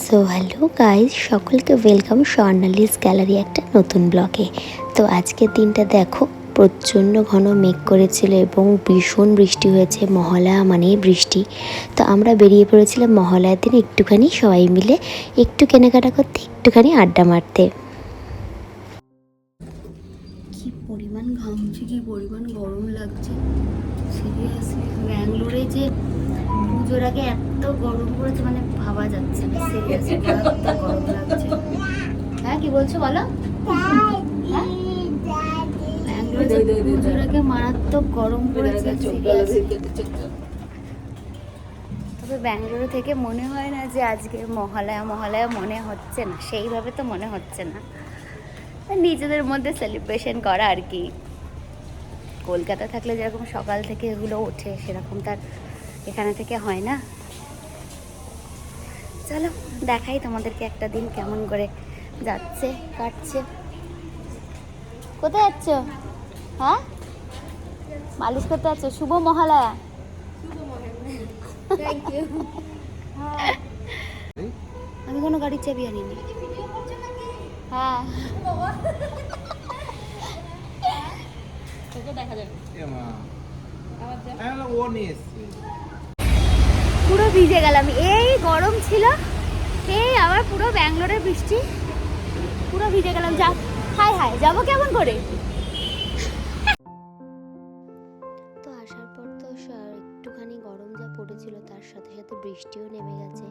So hello guys, সকলকে welcome স্বর্ণালীস gallery একটা নতুন ব্লগে। তো আজকের দিনটা দেখো, প্রচণ্ড ঘন মেঘ করেছিল এবং ভীষণ বৃষ্টি হয়েছে। মহালয়া মানেই বৃষ্টি। তো আমরা বেরিয়ে পড়েছিলাম মহালয়ার দিন একটুখানি সবাই মিলে একটু কেনাকাটা করতে, একটুখানি আড্ডা মারতে। কি পরিমাণ ঘামছে, কি পরিমাণ গরম লাগছে সিরিয়াসলি। ব্যাঙ্গালোরে যে পুজোর আগে এত গরম পড়েছে মানে ভাবা যাচ্ছে না, সিরিয়াসলি এত গরম লাগছে। হ্যাঁ কি বলছো বলো? ব্যাঙ্গালোরে পুজোর আগে মারাত্মক গরম পড়েছে। তবে ব্যাঙ্গালোর থেকে মনে হয় না যে আজকে মহালয়া মনে হচ্ছে না, সেইভাবে তো মনে হচ্ছে না। নিজেদের মধ্যে সেলিব্রেশন করা আর কি। কলকাতা থাকলে যেরকম সকাল থেকে এগুলো ওঠে, সেরকম তার এখানে থেকে হয় না। চলো দেখাই তোমাদেরকে একটা দিন কেমন করে যাচ্ছে, কাটছে। কোথায় যাচ্ছ? হ্যাঁ, মালিশ করতে যাচ্ছ? শুভ মহালয়া। আমি কোনো গাড়ির চাবি আনিনি। হ্যাঁ দেখা যাবে। পুরো ভিজে গেলাম, এই গরম ছিল, এই আবার পুরো ব্যাঙ্গালোরের বৃষ্টি, পুরো ভিজে গেলাম। যা হাই হাই, যাবো কেমন করে? তো আসার পর তো একটুখানি গরম যা পড়েছিল, তার সাথে সাথে বৃষ্টিও নেমে গেছে।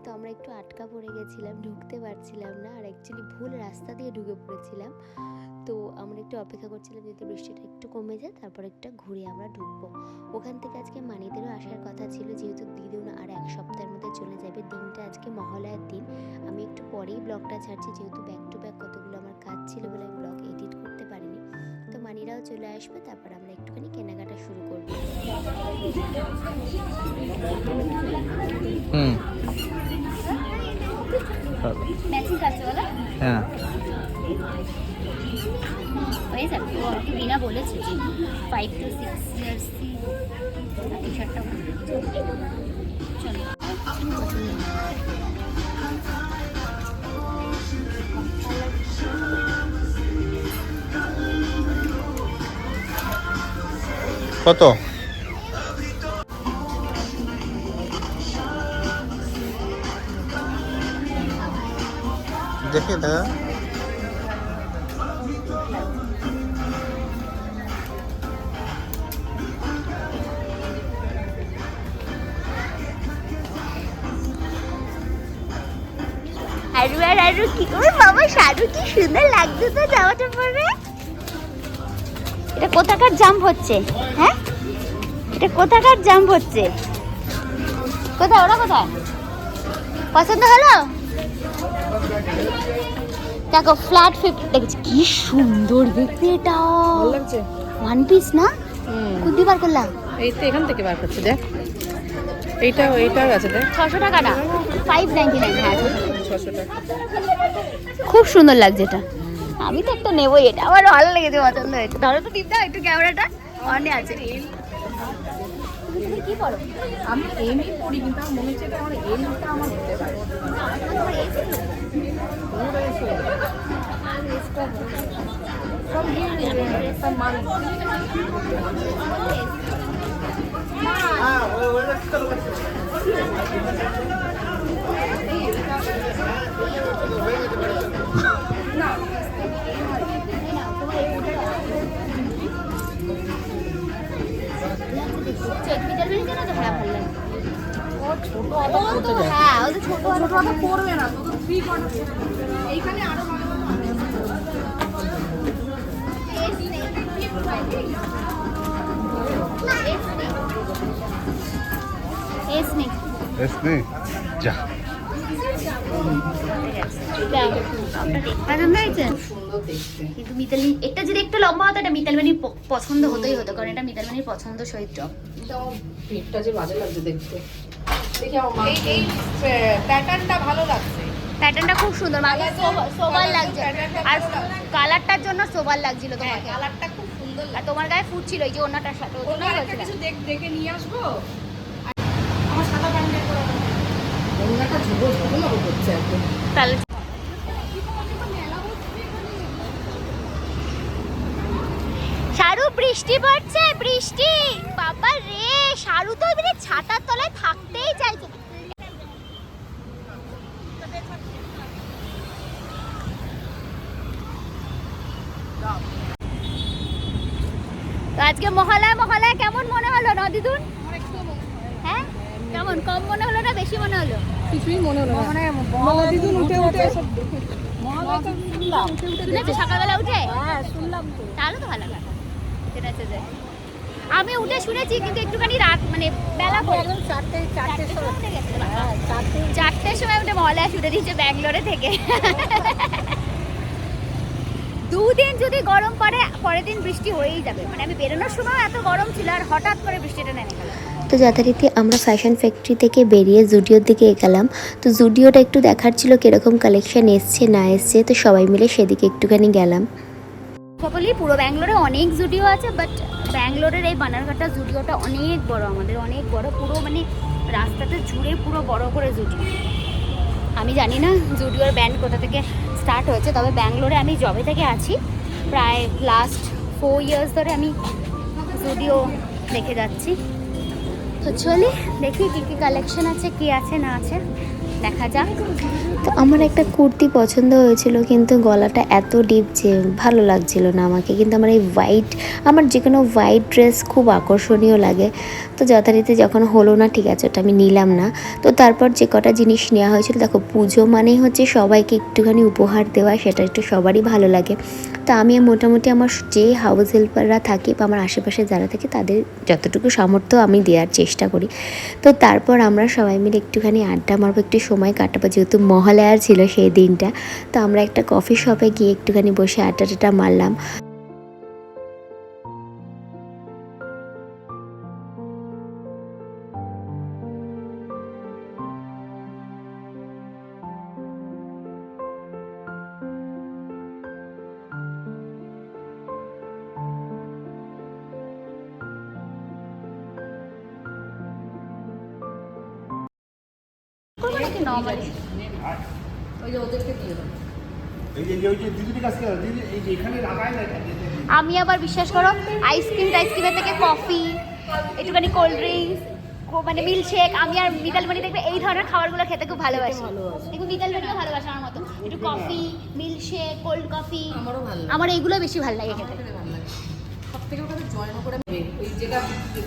তো আমরা একটু আটকা পড়ে গেছিলাম, ঢুকতে পারছিলাম না, আর অ্যাকচুয়ালি ভুল রাস্তা দিয়ে ঢুকে পড়েছিলাম। তো আমরা একটু অপেক্ষা করছিলাম যদি বৃষ্টিটা একটু কমে যায়, তারপর একটা ঘুরে আমরা ঢুকবো। ওখান থেকে আজকে মানিদেরও আসার কথা ছিল, যেহেতু দিদুন আর এক সপ্তাহের মধ্যে চলে যাবে। দিনটা আজকে মহালয়ার দিন। আমি একটু পরেই ব্লগটা ছাড়ছি, যেহেতু ব্যাক টু ব্যাক কতগুলো আমার কাজ ছিল বলে আমি ব্লগ এডিট করতে পারিনি। তো মানিরাও চলে আসবে, তারপর আমরা একটুখানি কেনাকাটা শুরু করবো। হ্যাঁ, হয়ে যাবে। ও আমাকে বিনা বলেছে যে 5 to 6 years টি শার্টটা চলো। কত? দেখে দাদা, আরু কি করে বাবা, শাড়ু কি সুন্দর লাগছে তো জামাটা পরে। এটা কোথাকার জাম্প হচ্ছে? হ্যাঁ, এটা কোথাকার জাম্প হচ্ছে? কোথায় ওরা, কোথায়? পছন্দ হলো? দেখো ফ্ল্যাট 50 দেখছি, কি সুন্দর দেখতে। এটা ভালো লাগছে। ওয়ান পিস না? কুর্তি বার করলাম, এই তো এখান থেকে বার করছি, দেখ এইটাও আছে, দেখ 600 টাকা না, 599। হ্যাঁ 600 টাকা। খুব সুন্দর লাগছে এটা। আমি তো একটা নেবই, এটা আমার ভালো লেগেছে, পছন্দ হয়েছে। ধরো তো দীপদা একটু ক্যামেরাটা অনে আছে। তুমি কি করো? আমি এমনি পড়ি, কিন্তু আমার মনে হচ্ছে এটা আমার এই লুকটা আমার হতে পারে। পড়বে না তো, 3 কোয়ার্টার এইখানে আরো ভালো যা কিন্তু মিতালি এটা যদি একটু লম্বা হতো, এটা মিতালবানির পছন্দ হতোই হতো, কারণ এটা মিতালবানির পছন্দ সহিত টপ। পেটটা যে বাজে লাগছে দেখতে। দেখি আমার এই প্যাটার্নটা ভালো লাগছে, প্যাটার্নটা খুব সুন্দর, মানে সোবার লাগছে, আর কালারটার জন্য সোবার লাগছিল তোমাকে। কালারটা খুব সুন্দর আর তোমার গায়ে ফুট ছিল এই যে ওনাটার সাথে, ওই জন্যই বলছিলাম। কিছু দেখে নিয়ে আসবো। আমার সাদা প্যান্ট গঙ্গাটা ঝুমো করছে একদম। তাহলে শারু বৃষ্টি পড়ছে, বৃষ্টি বাবা রে, শারু তো এবারে ছাতার তলায় থাকতেই চাইছে। তো আজকে মহালয়া কেমন মনে হলো নদীদুন? হ্যাঁ কেমন, কম মনে হলো না বেশি মনে হলো? কিছুই মনে হলো না। নদীদুন উঠে উঠে সব শুনেছো সকালবেলা উঠে? হ্যাঁ শুনলাম তো। তাহলে তো ভালো কথা, ঠিক আছে। যে আমি উঠে শুনেছি কিন্তু একটুখানি রাত মানে বেলা করে চারটের সময় উঠে মহালয়া ছুটে দিচ্ছে ব্যাঙ্গালোরে থেকে। দুদিন যদি গরম পড়ে পরের দিন বৃষ্টি হয়েই যাবে, মানে আমি বেরোনোর সময় এত গরম ছিল আর হঠাৎ করে বৃষ্টিটা নেমে গেল। তো যথারীতি আমরা ফ্যাশন ফ্যাক্টরি থেকে বেরিয়ে জুডিওর দিকে এগেলাম। তো জুডিওটা একটু দেখার ছিল কীরকম কালেকশন এসছে না এসছে, তো সবাই মিলে সেদিকে একটুখানি গেলাম। বলি পুরো ব্যাঙ্গালোরে অনেক জুডিও আছে, বাট ব্যাঙ্গালোরের এই বানারঘাটা জুডিওটা অনেক বড়, আমাদের অনেক বড়, পুরো মানে রাস্তাতে জুড়ে পুরো বড় করে জুডিও। আমি জানি না জুডিওর ব্যান্ড কোথা থেকে স্টার্ট হয়েছে, তবে ব্যাঙ্গালোরে আমি জবে থেকে আছি প্রায় লাস্ট 4 ইয়ার্স ধরে আমি জুডিও দেখে যাচ্ছি। তো চলি দেখি কী কী কালেকশন আছে, কী আছে না আছে দেখা যাক। তো আমার একটা কুর্তি পছন্দ হয়েছিল কিন্তু গলাটা এত ডিপ যে ভালো লাগছিল না আমাকে, কিন্তু আমার এই আমার যে কোনো হোয়াইট ড্রেস খুব আকর্ষণীয় লাগে। তো যথারীতি যখন হলো না ঠিক আছে ওটা আমি নিলাম না। তো তারপর যে কটা জিনিস নেওয়া হয়েছিল, দেখো পুজো মানেই হচ্ছে সবাইকে একটুখানি উপহার দেওয়া, সেটা একটু সবারই ভালো লাগে। তো আমি মোটামুটি আমার যে হাউস হেল্পাররা থাকে বা আমার আশেপাশে যারা থাকে তাদের যতটুকু সামর্থ্য আমি দেওয়ার চেষ্টা করি। তো তারপর আমরা সবাই মিলে একটুখানি আড্ডা মারবো, একটু সময় কাটাবো, যেহেতু মহালয়া ছিল সেই দিনটা। তো আমরা একটা কফি শপে গিয়ে একটুখানি বসে আড্ডা মারলাম। আমি আবার বিশ্বাস করো আইসক্রিমের থেকে কফি, একটুখানি কোল্ড ড্রিঙ্কস, মানে মিল্কশেক, আমি আর মিতালমণি দেখবে এই ধরনের খাবারগুলো খেতে খুব ভালোবাসি। দেখো মিতালমণিও ভালোবাসে আমার মতো, একটু কফি, মিল্কশেক, কোল্ড কফি, আমারও ভালো লাগে। আমার এইগুলো বেশি ভালো লাগে খেতে। সবথেকে ওটা জয়েন করে ওই যেটা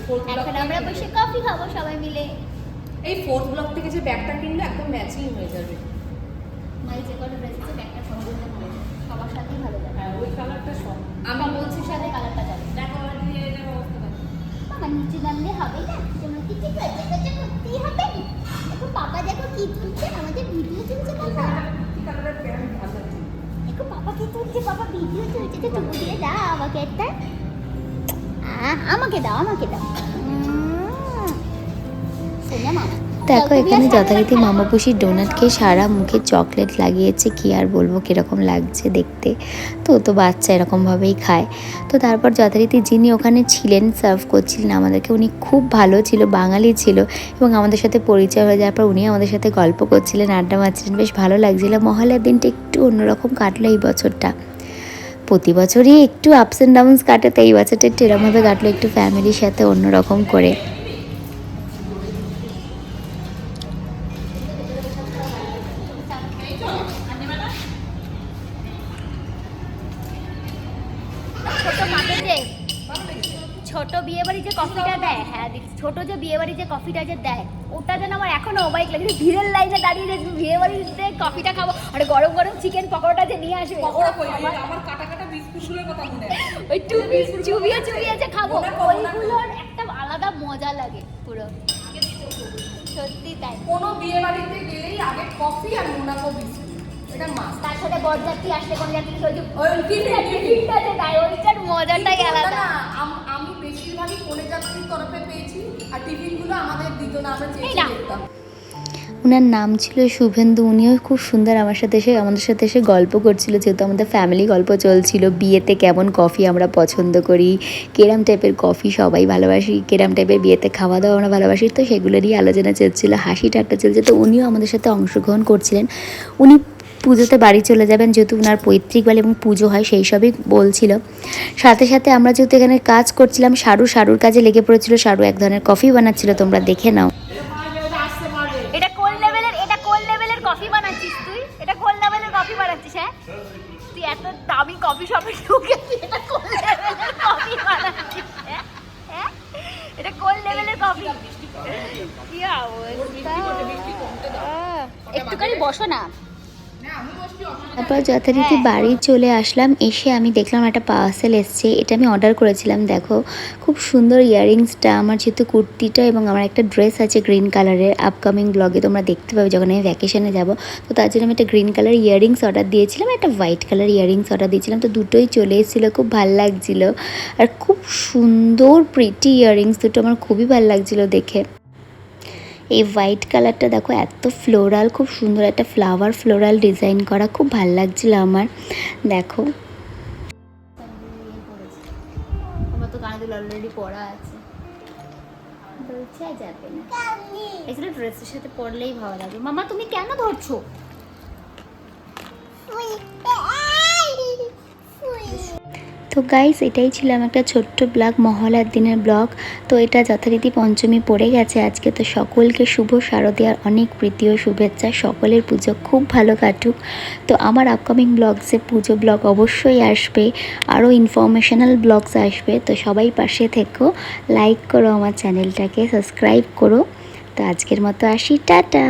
ফোর্থ ব্লক, এখন আমরা বসে কফি খাবো সবাই মিলে। এই ফোর্থ ব্লক থেকে যে ব্যাগটা কিনলে একদম ম্যাচিং হয়ে যাবে। মাই যে কোনো ড্রেস আছে ব্যাগটা সঙ্গে সবার সাথেই ভালো লাগে। হ্যাঁ ওই কালারটা সব আমি বলছি সাথে কালারটা যাবে। দেখো আর দিয়ে এটার অবস্থা দেখো। বাবা নিচে নামলে হবে না, তোমার কিছু কাজে করতেই হবে। দেখো বাবা দেখো কি তুলছে, আমাদের ভিডিও তুলছে বাবা। কি কালারের প্যান্ট ভালো লাগছে। দেখো বাবা কি তুলছে, বাবা ভিডিও তুলছে। তো তুমি দিয়ে দাও আমাকে একটা, আমাকে দাও শোনা মামা। দেখো এখানে যথারীতি মামা পুষি ডোনাট খেয়ে সারা মুখে চকলেট লাগিয়েছে, কি আর বলবো কীরকম লাগছে দেখতে। তো বাচ্চা এরকমভাবেই খায়। তো তারপর যথারীতি যিনি ওখানে ছিলেন সার্ভ করছিলেন আমাদেরকে, উনি খুব ভালো ছিল, বাঙালি ছিল এবং আমাদের সাথে পরিচয় হয়ে যাওয়ার পর উনি আমাদের সাথে গল্প করছিলেন, আড্ডা মারছিলেন, বেশ ভালো লাগছিল। মহালয়ার দিনটা একটু অন্যরকম কাটলো এই বছরটা। প্রতি বছরই একটু আপস অ্যান্ড ডাউনস কাটে, তো এই বছরটা একটু এরকমভাবে কাটলো, একটু ফ্যামিলির সাথে অন্যরকম করে। ছোট বিয়ে বাড়ি যে কফিটা দেয়, হ্যাঁ ছোট যে বিয়ে বাড়ি যে কফিটা যে দেয়, ওটা যেন আমার এখনো অবাক লাগে। ভিড়ের লাইনে দাঁড়িয়ে যে বিয়ে বাড়িতে কফিটা খাবো, আর গরম গরম চিকেন পকোড়াটা যে নিয়ে আসবে, আমার কাটা কাটা বিস্কুটের কথা মনে হয়, ওই চুবিয়ে যে খাবো, ওইগুলোর একটা আলাদা মজা লাগে পুরো, সত্যি তাই। কোনো বিয়ে বাড়িতে গেলেই আগে কফি আর মোনাকো বিস্কুট, এটা মাস্ট। তার সাথে বরযাত্রী আসলে কোন যাত্রী টিফিনটা যে দেয়, ওইটার মজাটাই আলাদা। আমি বেশিরভাগই কোনে যাত্রীর তরফে পেয়েছি, আর টিফিনগুলো আমাদের দিত না, আমরা চেয়ে দেখতাম। ওনার নাম ছিল শুভেন্দু। উনিও খুব সুন্দর আমাদের সাথে এসে গল্প করছিল, যেহেতু আমাদের ফ্যামিলি গল্প চলছিল বিয়েতে কেমন কফি আমরা পছন্দ করি, কেরাম টাইপের কফি সবাই ভালোবাসি, কেরাম টাইপের বিয়েতে খাওয়া দাওয়া আমরা ভালোবাসি। তো সেগুলোরই আলোচনা চলছিল, হাসি ঠাট্টা চলছে। তো উনিও আমাদের সাথে অংশগ্রহণ করছিলেন। উনি পুজোতে বাড়ি চলে যাবেন, যেহেতু ওনার পৈতৃক বাড়ি এবং পুজো হয় সেই সবই বলছিল। সাথে সাথে আমরা যেহেতু এখানে কাজ করছিলাম, শাড়ুর কাজে লেগে পড়েছিল। শাড়ু এক ধরনের কফি বানাচ্ছিল, তোমরা দেখে নাও। এটা কোন লেভেলের কফি বানাচ্ছিস তুই? এটা কোন লেভেলের কফি বানাচ্ছিস? হ্যাঁ, তুই এত দামি কফি শপে ঢুকে তুই এটা কোন লেভেলের কফি বানাচ্ছিস? হ্যাঁ, এটা কোন লেভেলের কফি? কি অবস্থা! একটুখানি বসো না। তারপর যথারীতি বাড়ি চলে আসলাম। এসে আমি দেখলাম একটা পার্সেল এসছে, এটা আমি অর্ডার করেছিলাম। দেখো খুব সুন্দর ইয়াররিংসটা, আমার যেহেতু কুর্তিটা এবং আমার একটা ড্রেস আছে গ্রিন কালারের, আপকামিং ব্লগে তোমরা দেখতে পাবে যখন আমি ভ্যাকেশনে যাব। তো তার জন্য আমি একটা গ্রিন কালার ইয়াররিংস অর্ডার দিয়েছিলাম, একটা হোয়াইট কালার ইয়াররিংস অর্ডার দিয়েছিলাম। তো দুটোই চলে এসেছিলো, খুব ভালো লাগছিলো। আর খুব সুন্দর প্রিটি ইয়াররিংস দুটো, আমার খুবই ভালো লাগছিলো দেখে। এই হোয়াইট কালারটা দেখো এত ফ্লোরাল, খুব সুন্দর একটা ফ্লোরাল ডিজাইন করা, খুব ভালো লাগছিল আমার। দেখো আমার তো কানেদুল অলরেডি পরা আছে, যাবে না। এগুলো ড্রেসের সাথে পরলেই ভালো লাগবে। মামা তুমি কেন ধরছো? তো গাইস, এটাই ছিল আমার একটা ছোট্ট ব্লগ, মহলার দিনের ব্লগ। তো এটা যথারীতি পঞ্চমী পড়ে গেছে আজকে। তো সকলকে শুভ শারদীয়ার অনেক প্রীতি ও শুভেচ্ছা। সকলের পুজো খুব ভালো কাটুক। তো আমার আপকামিং ব্লগসে পুজো ব্লগ অবশ্যই আসবে, আরও ইনফরমেশনাল ব্লগস আসবে। তো সবাই পাশে থেকো, লাইক করো আমার চ্যানেলটাকে, সাবস্ক্রাইব করো। তো আজকের মতো আসি, টাটা।